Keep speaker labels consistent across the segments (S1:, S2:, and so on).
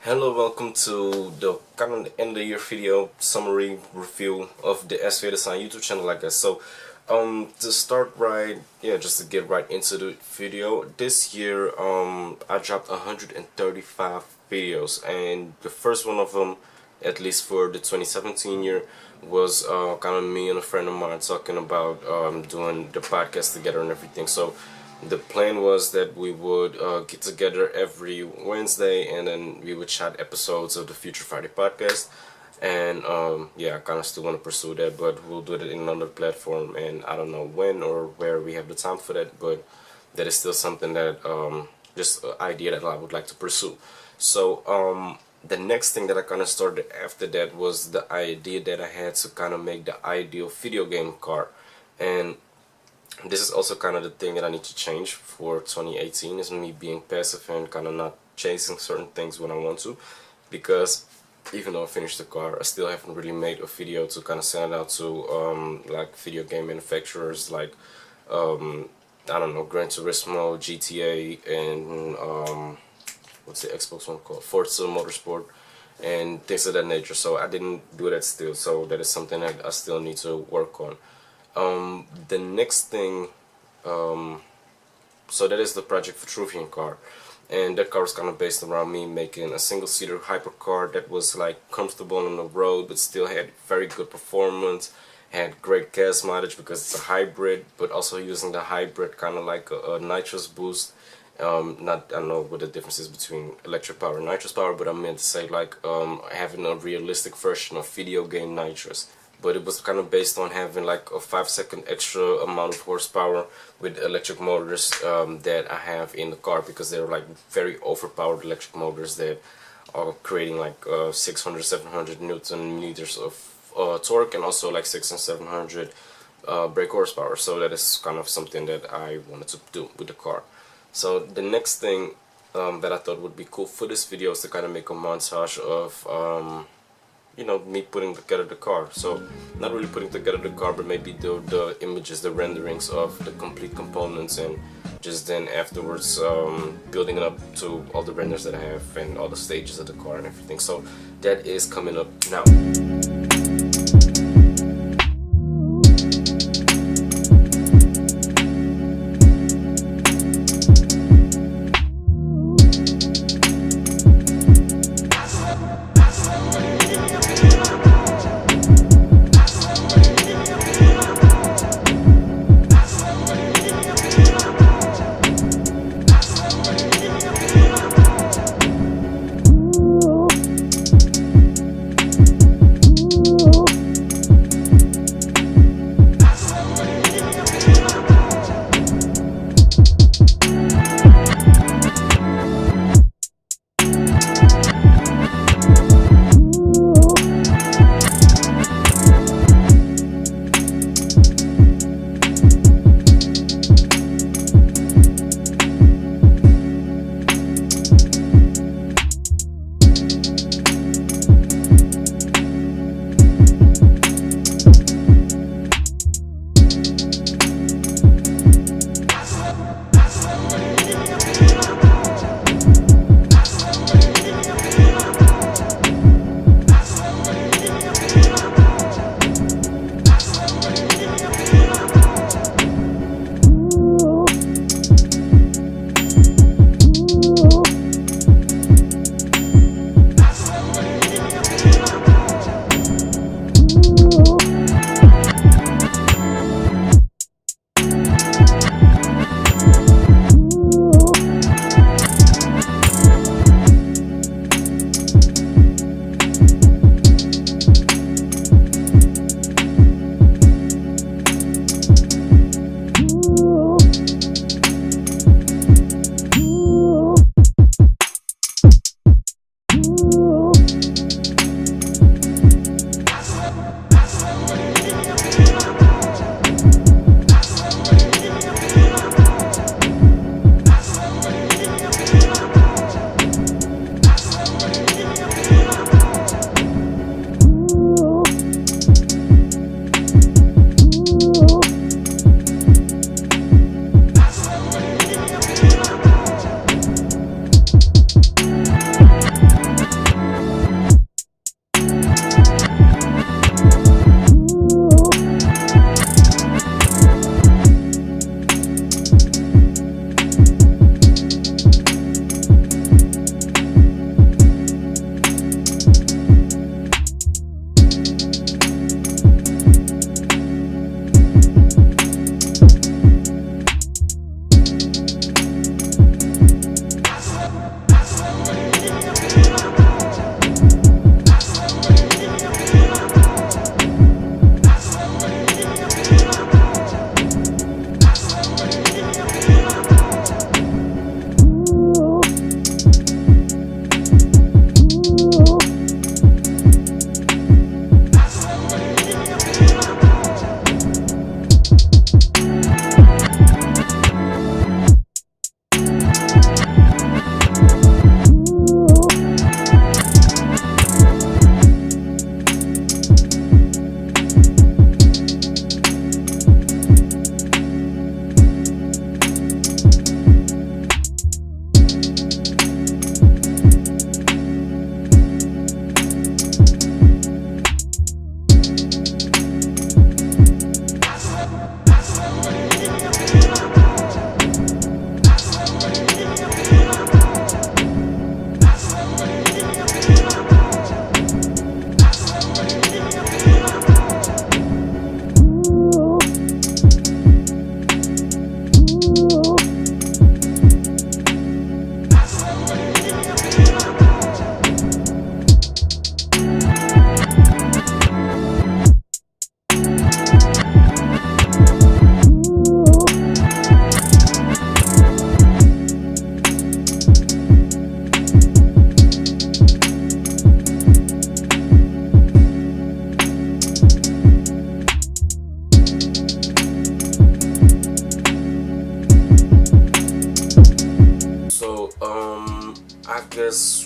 S1: Hello, welcome to the kind of end of the year video summary review of the SVA Design YouTube channel, I guess. So, to start just to get right into the video, this year, I dropped 135 videos, and the first one of them, at least for the 2017 year, was kind of me and a friend of mine talking about doing the podcast together and everything. So the plan was that we would get together every Wednesday, and then we would chat episodes of the Future Friday podcast. And I kind of still want to pursue that, but we'll do it in another platform, and I don't know when or where we have the time for that, but that is still something that just an idea that I would like to pursue. So the next thing that I kind of started after that was the idea that I had to kind of make the ideal video game car. And this is also kind of the thing that I need to change for 2018, is me being passive and kind of not chasing certain things when I want to, because even though I finished the car, I still haven't really made a video to kind of send out to like video game manufacturers like I don't know, Gran Turismo, GTA, and what's the Xbox one called, Forza Motorsport, and things of that nature. So I didn't do that still, so that is something that I still need to work on. The next thing, so that is the project for Vitruvian car, and that car was kind of based around me making a single-seater hypercar that was like comfortable on the road but still had very good performance, had great gas mileage because it's a hybrid, but also using the hybrid kind of like a nitrous boost. I don't know what the difference is between electric power and nitrous power, but I meant to say like having a realistic version of video game nitrous. But it was kind of based on having like a 5-second extra amount of horsepower with electric motors that I have in the car, because they're like very overpowered electric motors that are creating like 600-700 Newton meters of torque, and also like 600 and 700 brake horsepower. So that is kind of something that I wanted to do with the car. So the next thing that I thought would be cool for this video is to kind of make a montage of me putting together the car. So not really putting together the car, but maybe the images, the renderings of the complete components, and just then afterwards building it up to all the renders that I have and all the stages of the car and everything. So that is coming up now.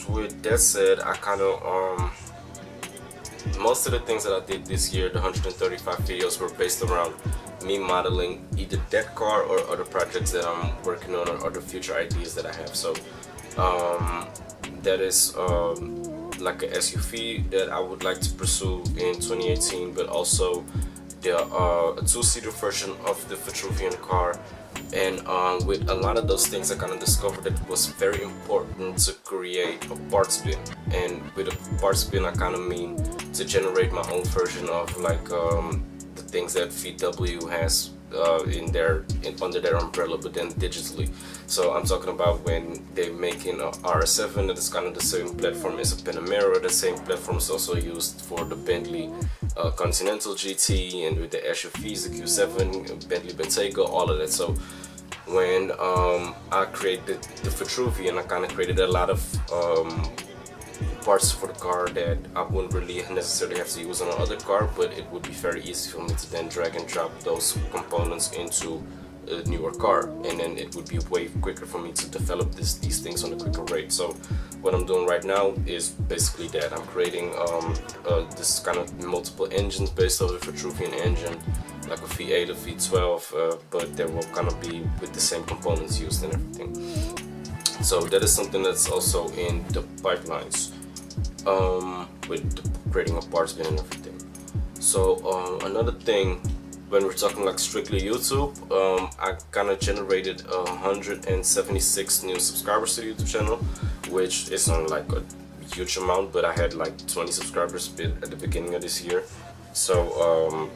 S1: with that said, I kind of most of the things that I did this year, the 135 videos, were based around me modeling either that car or other projects that I'm working on or other future ideas that I have. So that is like a SUV that I would like to pursue in 2018, but also a two-seater version of the Vitruvian car. And with a lot of those things, I kind of discovered that it was very important to create a parts bin. And with a parts bin, I kind of mean to generate my own version of like the things that VW has under their umbrella, but then digitally. So I'm talking about when they're making a RS7 that is kind of the same platform as a Panamera. The same platform is also used for the Bentley Continental GT, and with the SUVs, the Q7, Bentley Bentayga, all of that. So when I created the Vitruvian, I kind of created a lot of parts for the car that I wouldn't really necessarily have to use on another car, but it would be very easy for me to then drag and drop those components into a newer car, and then it would be way quicker for me to develop these things on a quicker rate. So what I'm doing right now is basically that I'm creating this kind of multiple engines based on the Vitruvian engine, like a V8, a V12, but they will kind of be with the same components used and everything. So that is something that's also in the pipelines, with creating a parts bin and everything. So another thing, when we're talking like strictly YouTube, I kind of generated 176 new subscribers to the YouTube channel, which isn't like a huge amount, but I had like 20 subscribers at the beginning of this year. So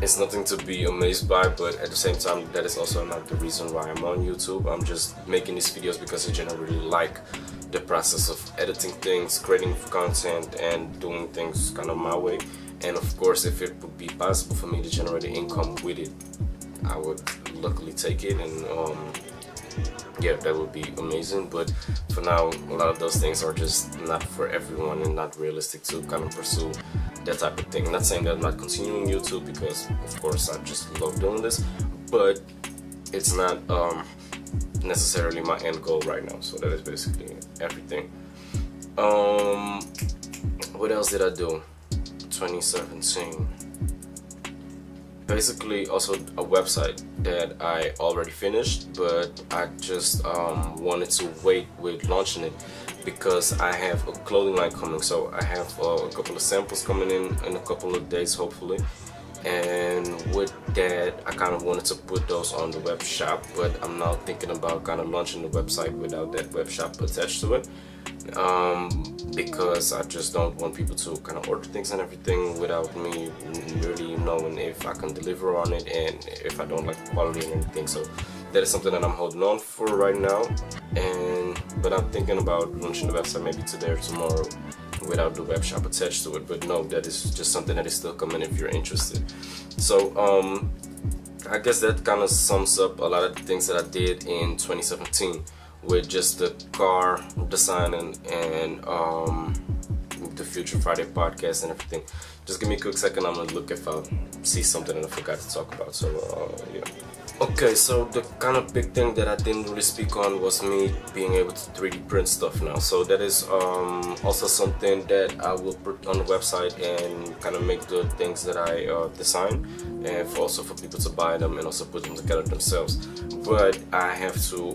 S1: it's nothing to be amazed by, but at the same time, that is also not the reason why I'm on YouTube. I'm just making these videos because I generally like the process of editing things, creating content, and doing things kind of my way. And of course, if it would be possible for me to generate an income with it, I would luckily take it, and yeah, that would be amazing. But for now, a lot of those things are just not for everyone and not realistic to kind of pursue that type of thing. I'm not saying that I'm not continuing YouTube, because of course I just love doing this, but it's not necessarily my end goal right now. So that is basically everything. What else did I do? 2017. Basically, also a website that I already finished, but I just wanted to wait with launching it because I have a clothing line coming. So I have a couple of samples coming in a couple of days, hopefully. And with that, I kind of wanted to put those on the web shop, but I'm now thinking about kind of launching the website without that web shop attached to it, because I just don't want people to kind of order things and everything without me really knowing if I can deliver on it and if I don't like the quality and everything. So that is something that I'm holding on for right now, but I'm thinking about launching the website maybe today or tomorrow without the web shop attached to it. But no, that is just something that is still coming if you're interested. So I guess that kind of sums up a lot of the things that I did in 2017 with just the car design and the Future Friday podcast and everything. Just give me a quick second, I'm gonna look if I see something that I forgot to talk about. So yeah. Okay, so the kind of big thing that I didn't really speak on was me being able to 3D print stuff now. So that is also something that I will put on the website and kind of make the things that I design, and also for people to buy them and also put them together themselves. But I have to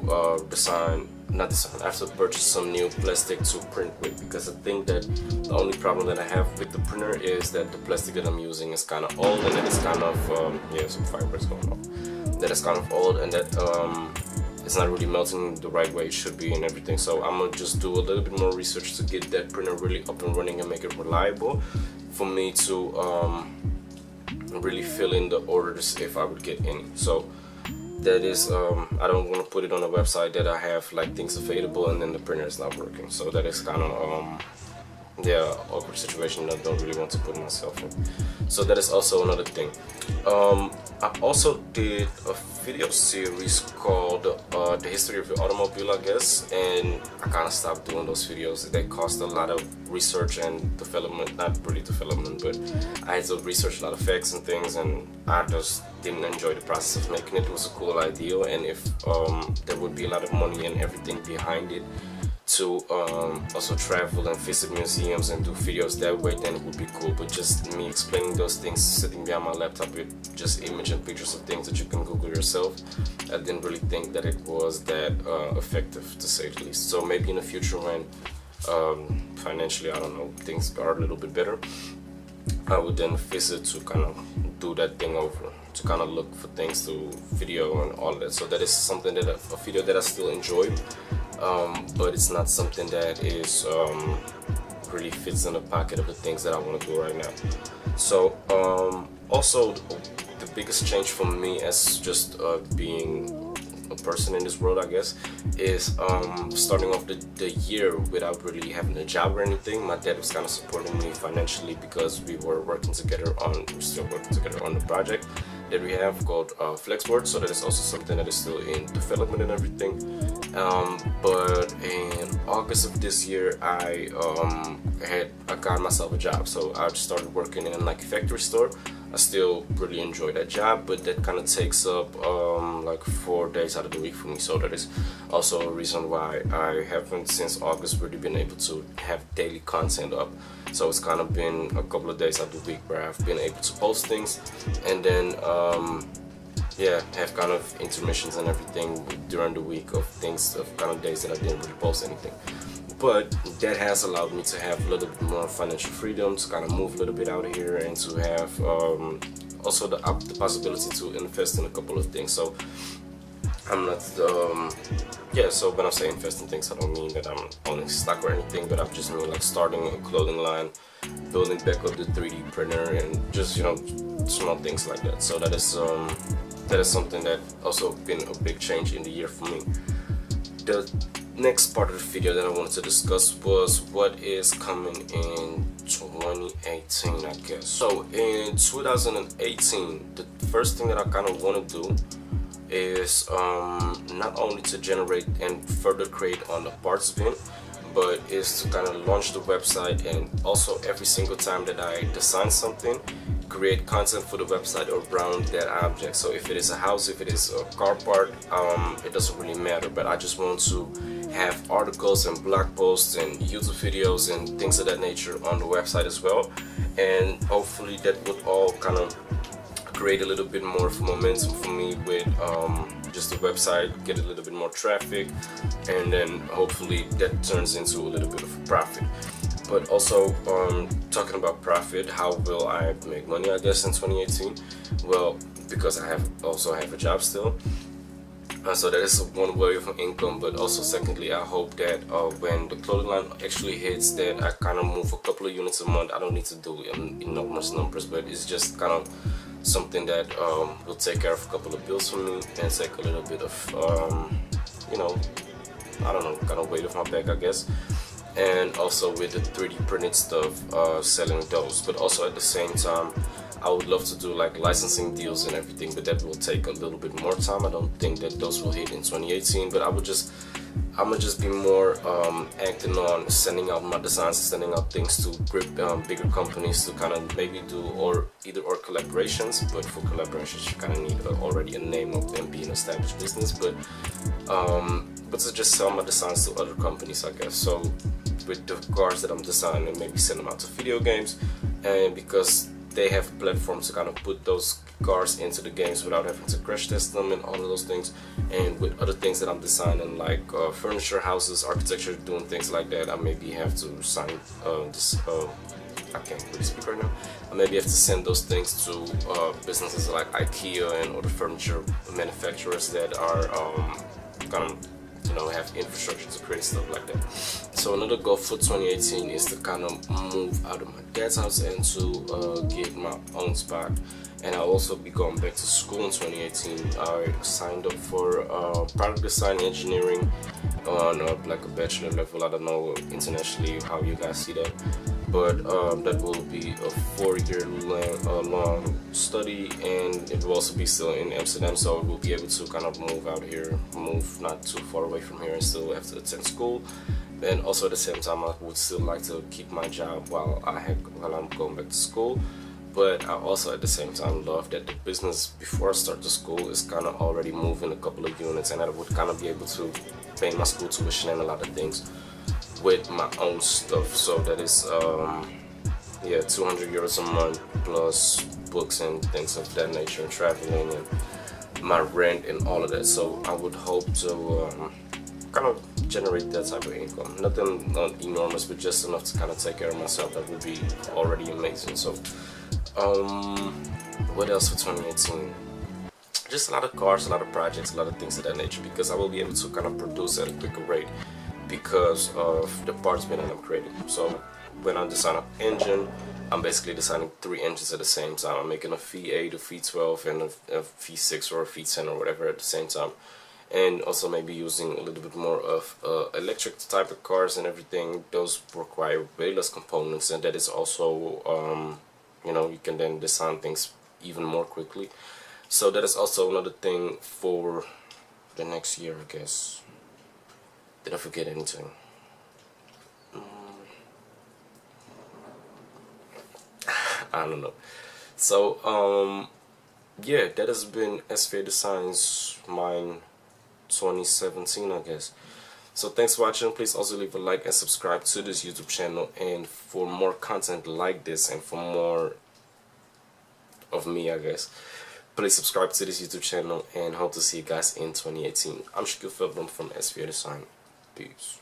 S1: I have to purchase some new plastic to print with, because I think that the only problem that I have with the printer is that the plastic that I'm using is kind of old, and that is kind of yeah, some fireworks going on. That is kind of old, and that it's not really melting the right way it should be and everything. So I'm gonna just do a little bit more research to get that printer really up and running and make it reliable for me to really fill in the orders if I would get any. So that is I don't want to put it on a website that I have like things available and then the printer is not working. So that is kind of yeah, awkward situation that I don't really want to put myself in. So that is also another thing. I also did a video series called The History of the Automobile, I guess, and I kind of stopped doing those videos. They cost a lot of research and development, not really development, but I had to research a lot of facts and things, and I just didn't enjoy the process of making it. It was a cool idea, and if there would be a lot of money and everything behind it to also travel and visit museums and do videos that way, then it would be cool. But just me explaining those things sitting behind my laptop with just image and pictures of things that you can Google yourself, I didn't really think that it was that effective, to say the least. So maybe in the future, when financially, I don't know, things are a little bit better, I would then visit to kind of do that thing over, to kind of look for things to video and all that. So that is something that a video that I still enjoy, but it's not something that is really fits in the pocket of the things that I want to do right now. So also the biggest change for me as just being a person in this world, I guess, is starting off the year without really having a job or anything. My dad was kind of supporting me financially because we were still working together on the project that we have called Flexboard. So that is also something that is still in development and everything. But in August of this year, I got myself a job. So I started working in like a factory store. I still really enjoy that job, but that kind of takes up like 4 days out of the week for me. So that is also a reason why I haven't since August really been able to have daily content up. So it's kind of been a couple of days out of the week where I've been able to post things, and then yeah, have kind of intermissions and everything during the week of things, of kind of days that I didn't really post anything. But that has allowed me to have a little bit more financial freedom, to kind of move a little bit out of here, and to have also the possibility to invest in a couple of things. So I'm not, yeah, so when I say invest in things, I don't mean that I'm owning stock or anything, but I just mean like starting a clothing line, building back up the 3D printer, and just, you know, small things like that. So that is something that also been a big change in the year for me. The next part of the video that I wanted to discuss was what is coming in 2018, I guess. So in 2018, the first thing that I kind of want to do is not only to generate and further create on the parts bin, but is to kind of launch the website, and also every single time that I design something, create content for the website around that object. So if it is a house, if it is a car part, it doesn't really matter, but I just want to have articles and blog posts and YouTube videos and things of that nature on the website as well. And hopefully that would all kind of create a little bit more of momentum for me with just the website, get a little bit more traffic, and then hopefully that turns into a little bit of a profit. But also talking about profit, how will I make money, I guess, in 2018? Well, because I also have a job still, so that is one way of income. But also secondly, I hope that when the clothing line actually hits, that I kind of move a couple of units a month. I don't need to do enormous numbers, but it's just kind of something that will take care of a couple of bills for me and take a little bit of you know, I don't know, kind of weight off my back, I guess. And also with the 3D printed stuff, selling those. But also at the same time, I would love to do like licensing deals and everything, but that will take a little bit more time. I don't think that those will hit in 2018, but I'm gonna just be more acting on sending out my designs, sending out things to bigger companies to kind of maybe do either collaborations. But for collaborations, you kind of need already a name of them being an established business. But to just sell my designs to other companies, I guess. So with the cars that I'm designing, maybe send them out to video games, and because they have a platform to kind of put those cars into the games without having to crash test them and all of those things. And with other things that I'm designing, like furniture, houses, architecture, doing things like that, I maybe have to sign I can't really speak right now. I maybe have to send those things to businesses like IKEA and other furniture manufacturers that are kind of, you know, have infrastructure to create stuff like that. So another goal for 2018 is to kind of move out of my dad's house and to get my own spot. And I'll also be going back to school in 2018. I signed up for product design engineering on like a bachelor level. I don't know internationally how you guys see that, but that will be a 4-year long study, and it will also be still in Amsterdam, so we'll be able to kind of move out here, move not too far away from here, and still have to attend school. And also at the same time, I would still like to keep my job while I'm going back to school. But I also at the same time love that the business before I start the school is kind of already moving a couple of units, and I would kind of be able to pay my school tuition and a lot of things. with my own stuff. So that is yeah, 200 euros a month plus books and things of that nature, traveling and my rent and all of that. So I would hope to kind of generate that type of income. Nothing not enormous, but just enough to kind of take care of myself. That would be already amazing. So what else for 2018? Just a lot of cars, a lot of projects, a lot of things of that nature, because I will be able to kind of produce at a quicker rate because of the parts bin that I'm creating. So when I design an engine, I'm basically designing 3 engines at the same time. I'm making a V8, a V12, and a V6 or a V10 or whatever at the same time. And also maybe using a little bit more of electric type of cars and everything. Those require way less components, and that is also, you know, you can then design things even more quickly. So that is also another thing for the next year, I guess. Did I forget anything? I don't know. So yeah, that has been SVA Design's mine 2017, I guess. So thanks for watching. Please also leave a like and subscribe to this YouTube channel, and for more content like this and for more of me, I guess, please subscribe to this YouTube channel, and hope to see you guys in 2018. I'm Veldboom from SVA Design. Peace.